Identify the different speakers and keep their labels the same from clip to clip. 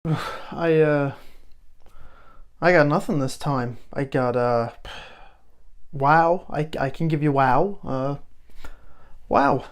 Speaker 1: I uh I got nothing this time. I got wow. I can give you wow. Wow.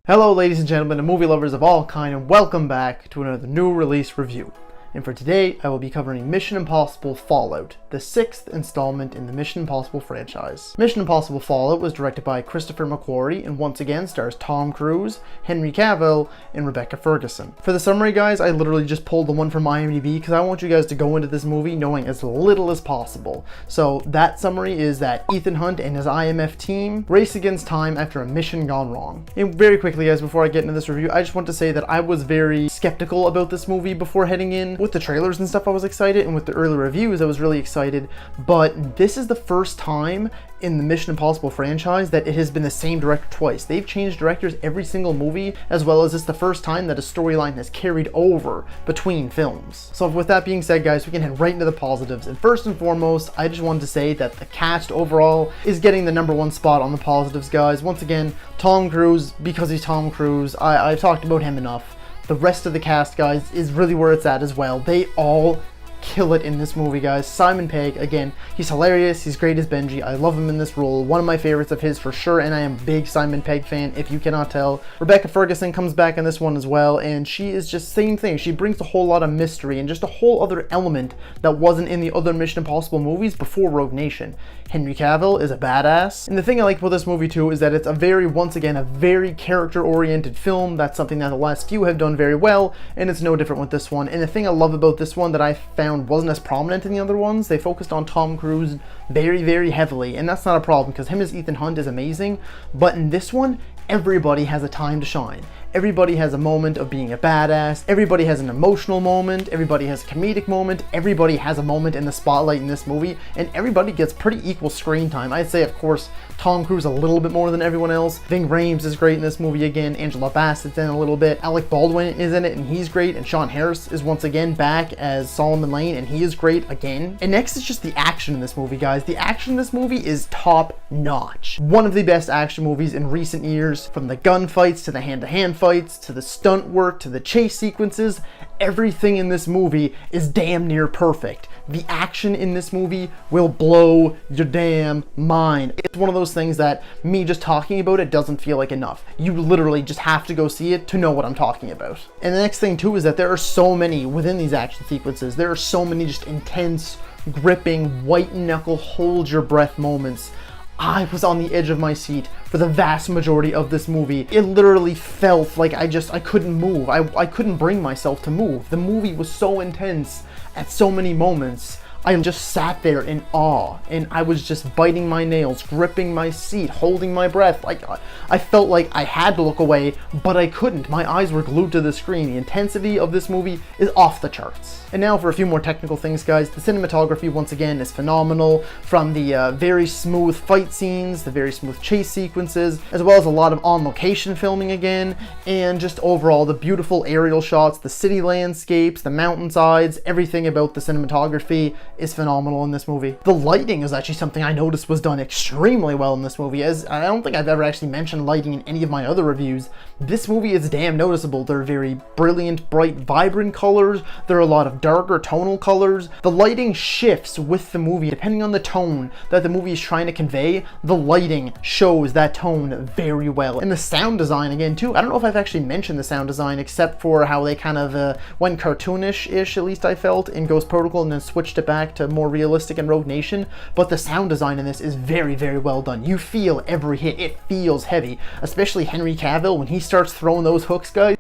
Speaker 1: Hello ladies and gentlemen and movie lovers of all kind, and welcome back to another new release review. And for today, I will be covering Mission Impossible Fallout, the 6th installment in the Mission Impossible franchise. Mission Impossible Fallout was directed by Christopher McQuarrie and once again stars Tom Cruise, Henry Cavill, and Rebecca Ferguson. For the summary, guys, I literally just pulled the one from IMDb because I want you guys to go into this movie knowing as little as possible. So that summary is that Ethan Hunt and his IMF team race against time after a mission gone wrong. And very quickly, guys, before I get into this review, I just want to say that I was very skeptical about this movie before heading in. With the trailers and stuff, I was excited, and with the early reviews, I was really excited, but this is the first time in the Mission Impossible franchise that it has been the same director twice. They've changed directors every single movie, as well as it's the first time that a storyline has carried over between films. So with that being said, guys, we can head right into the positives. And first and foremost, I just wanted to say that the cast overall is getting the #1 spot on the positives, guys. Once again, Tom Cruise, because he's Tom Cruise, I've talked about him enough. The rest of the cast, guys, is really where it's at as well. They all kill it in this movie, guys. Simon Pegg, again, he's hilarious. He's great as Benji. I love him in this role. One of my favorites of his for sure, and I am a big Simon Pegg fan, if you cannot tell. Rebecca Ferguson comes back in this one as well, and she is just same thing. She brings a whole lot of mystery and just a whole other element that wasn't in the other Mission Impossible movies before Rogue Nation. Henry Cavill is a badass, and the thing I like about this movie too is that it's once again, a very character-oriented film. That's something that the last few have done very well, and it's no different with this one. And the thing I love about this one that I found wasn't as prominent in the other ones, they focused on Tom Cruise very heavily, and that's not a problem because him as Ethan Hunt is amazing, but in this one, everybody has a time to shine. Everybody has a moment of being a badass, everybody has an emotional moment, everybody has a comedic moment, everybody has a moment in the spotlight in this movie, and everybody gets pretty equal screen time. I'd say, of course, Tom Cruise a little bit more than everyone else. Ving Rhames is great in this movie again, Angela Bassett's in a little bit, Alec Baldwin is in it and he's great, and Sean Harris is once again back as Solomon Lane and he is great again. And next is just the action in this movie, guys. The action in this movie is top notch. One of the best action movies in recent years, from the gunfights to the hand-to-hand fights, to the stunt work, to the chase sequences. Everything in this movie is damn near perfect. The action in this movie will blow your damn mind. It's one of those things that me just talking about it doesn't feel like enough. You literally just have to go see it to know what I'm talking about. And the next thing too is that there are so many within these action sequences. There are so many just intense, gripping, white knuckle, hold your breath moments. I was on the edge of my seat for the vast majority of this movie. It literally felt like I couldn't move. I couldn't bring myself to move. The movie was so intense at so many moments. I just sat there in awe, and I was just biting my nails, gripping my seat, holding my breath. Like, I felt like I had to look away, but I couldn't. My eyes were glued to the screen. The intensity of this movie is off the charts. And now for a few more technical things, guys. The cinematography, once again, is phenomenal. From the very smooth fight scenes, the very smooth chase sequences, as well as a lot of on-location filming again, and just overall the beautiful aerial shots, the city landscapes, the mountainsides, everything about the cinematography is phenomenal in this movie. The lighting is actually something I noticed was done extremely well in this movie, as I don't think I've ever actually mentioned lighting in any of my other reviews. This movie is damn noticeable. There are very brilliant, bright, vibrant colors. There are a lot of darker tonal colors. The lighting shifts with the movie depending on the tone that the movie is trying to convey. The lighting shows that tone very well. And the sound design again too. I don't know if I've actually mentioned the sound design except for how they kind of went cartoonish-ish, at least I felt, in Ghost Protocol and then switched it back to more realistic in Rogue Nation. But the sound design in this is very well done. You feel every hit. It feels heavy, especially Henry Cavill when he starts throwing those hooks, guys.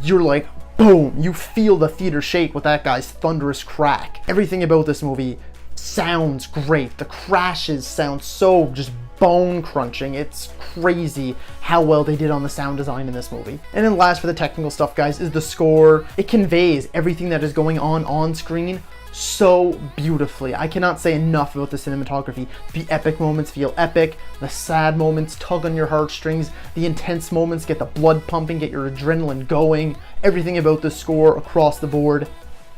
Speaker 1: You're like, boom, you feel the theater shake with that guy's thunderous crack. Everything about this movie sounds great. The crashes sound so just bone crunching. It's crazy how well they did on the sound design in this movie. And then last for the technical stuff, guys, is the score. It conveys everything that is going on screen so beautifully. I cannot say enough about the cinematography. The epic moments feel epic, the sad moments tug on your heartstrings, the intense moments get the blood pumping, get your adrenaline going. Everything about the score across the board,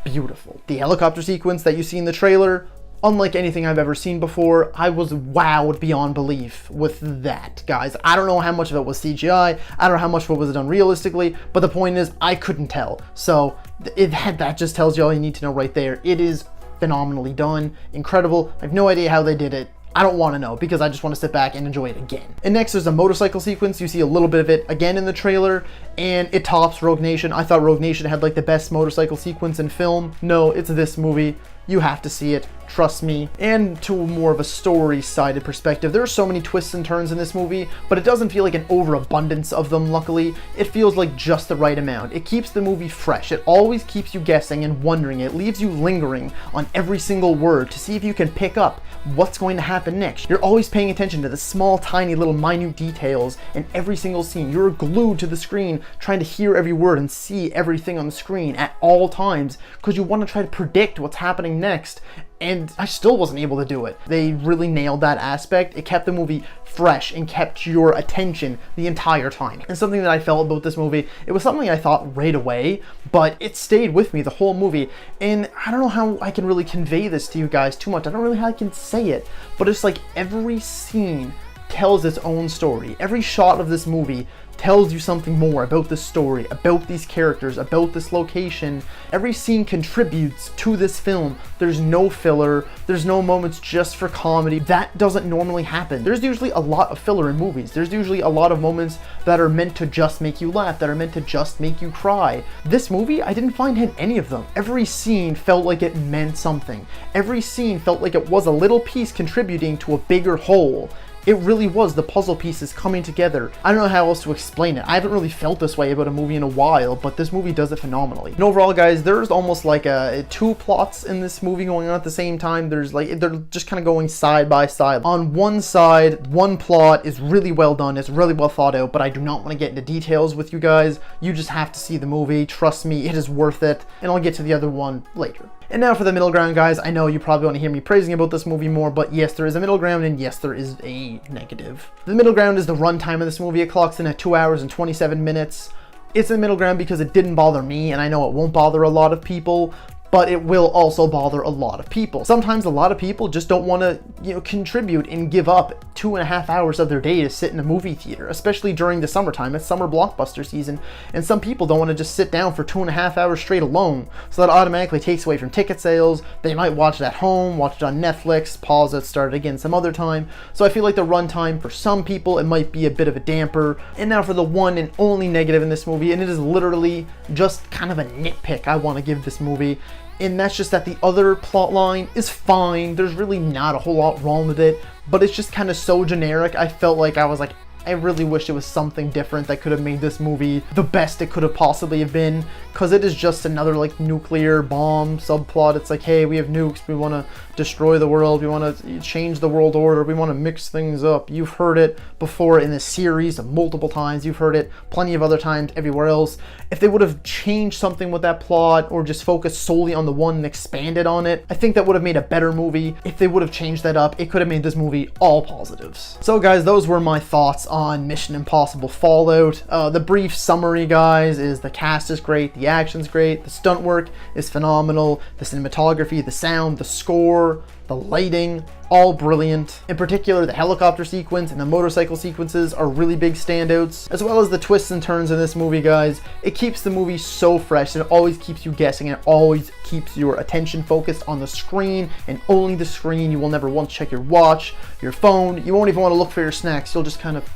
Speaker 1: beautiful. The helicopter sequence that you see in the trailer, unlike anything I've ever seen before. I was wowed beyond belief with that, guys. I don't know how much of it was CGI, I don't know how much of it was done realistically, but the point is, I couldn't tell. So that just tells you all you need to know right there. It is phenomenally done, incredible. I have no idea how they did it. I don't want to know because I just want to sit back and enjoy it again. And next there's a motorcycle sequence. You see a little bit of it again in the trailer and it tops Rogue Nation. I thought Rogue Nation had like the best motorcycle sequence in film. No, it's this movie. You have to see it, trust me. And to more of a story-sided perspective, there are so many twists and turns in this movie, but it doesn't feel like an overabundance of them, luckily. It feels like just the right amount. It keeps the movie fresh. It always keeps you guessing and wondering. It leaves you lingering on every single word to see if you can pick up what's going to happen next. You're always paying attention to the small, tiny, little minute details in every single scene. You're glued to the screen trying to hear every word and see everything on the screen at all times because you want to try to predict what's happening next, and I still wasn't able to do it. They really nailed that aspect. It kept the movie fresh and kept your attention the entire time. And something that I felt about this movie, it was something I thought right away, but it stayed with me the whole movie. And I don't know how I can really convey this to you guys too much. I don't really know how I can say it, but it's like every scene tells its own story. Every shot of this movie tells you something more about this story, about these characters, about this location. Every scene contributes to this film. There's no filler, there's no moments just for comedy. That doesn't normally happen. There's usually a lot of filler in movies. There's usually a lot of moments that are meant to just make you laugh, that are meant to just make you cry. This movie, I didn't find had any of them. Every scene felt like it meant something. Every scene felt like it was a little piece contributing to a bigger whole. It really was the puzzle pieces coming together. I don't know how else to explain it. I haven't really felt this way about a movie in a while, but this movie does it phenomenally. And overall, guys, there's almost like two plots in this movie going on at the same time. They're just kind of going side by side. On one side, one plot is really well done, it's really well thought out, but I do not want to get into details with you guys. You just have to see the movie. Trust me, it is worth it. And I'll get to the other one later. And now for the middle ground, guys. I know you probably want to hear me praising about this movie more, but yes, there is a middle ground, and yes, there is a negative. The middle ground is the runtime of this movie. It clocks in at 2 hours and 27 minutes. It's in the middle ground because it didn't bother me, and I know it won't bother a lot of people, but it will also bother a lot of people. Sometimes a lot of people just don't want to, contribute and give up 2.5 hours of their day to sit in a movie theater, especially during the summertime. It's summer blockbuster season, and some people don't want to just sit down for 2.5 hours straight alone, so that automatically takes away from ticket sales. They might watch it at home, watch it on Netflix, pause it, start it again some other time. So I feel like the runtime, for some people, it might be a bit of a damper. And now for the one and only negative in this movie, and it is literally just kind of a nitpick I want to give this movie, and that's just that the other plot line is fine. There's really not a whole lot wrong with it, but it's just kind of so generic. I felt like I really wish it was something different that could have made this movie the best it could have possibly have been, because it is just another like nuclear bomb subplot. It's like, hey, we have nukes, we want to destroy the world, we want to change the world order, we want to mix things up. You've heard it before in this series multiple times. You've heard it plenty of other times everywhere else. If they would have changed something with that plot or just focused solely on the one and expanded on it, I think that would have made a better movie. If they would have changed that up, it could have made this movie all positives. So guys, those were my thoughts on Mission Impossible Fallout. The brief summary, guys, is the cast is great, the action's great, the stunt work is phenomenal, the cinematography, the sound, the score, the lighting, all brilliant. In particular, the helicopter sequence and the motorcycle sequences are really big standouts, as well as the twists and turns in this movie, guys. It keeps the movie so fresh, and it always keeps you guessing, and it always keeps your attention focused on the screen, and only the screen. You will never once check your watch, your phone. You won't even want to look for your snacks. You'll just kind of...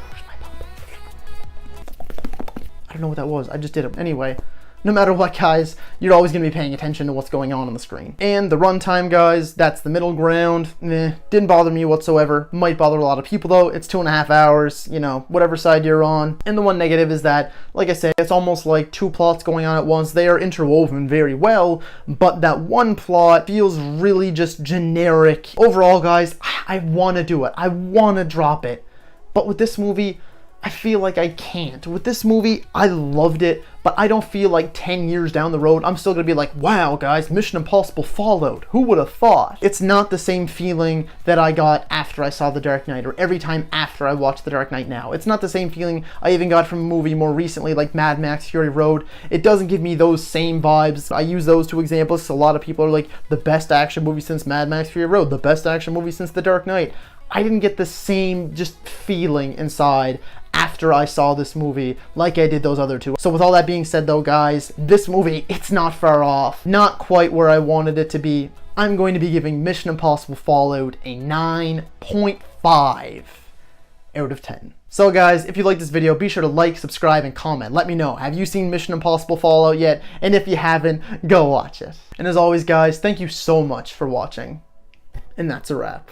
Speaker 1: Where's my pop? I don't know what that was. I just did it. Anyway, no matter what, guys, you're always going to be paying attention to what's going on the screen. And the runtime, guys, that's the middle ground. Didn't bother me whatsoever. Might bother a lot of people, though. It's 2.5 hours, you know, whatever side you're on. And the one negative is that, like I said, it's almost like two plots going on at once. They are interwoven very well, but that one plot feels really just generic. Overall, guys, I want to do it. I want to drop it. But with this movie, I feel like I can't. With this movie, I loved it, but I don't feel like 10 years down the road, I'm still gonna be like, wow, guys, Mission Impossible Fallout. Who would have thought? It's not the same feeling that I got after I saw The Dark Knight, or every time after I watched The Dark Knight now. It's not the same feeling I even got from a movie more recently like Mad Max Fury Road. It doesn't give me those same vibes. I use those two examples. A lot of people are like, the best action movie since Mad Max Fury Road, the best action movie since The Dark Knight. I didn't get the same just feeling inside after I saw this movie like I did those other two. So with all that being said though, guys, this movie, it's not far off. Not quite where I wanted it to be. I'm going to be giving Mission Impossible Fallout a 9.5 out of 10. So guys, if you like this video, be sure to like, subscribe, and comment. Let me know, have you seen Mission Impossible Fallout yet? And if you haven't, go watch it. And as always, guys, thank you so much for watching. And that's a wrap.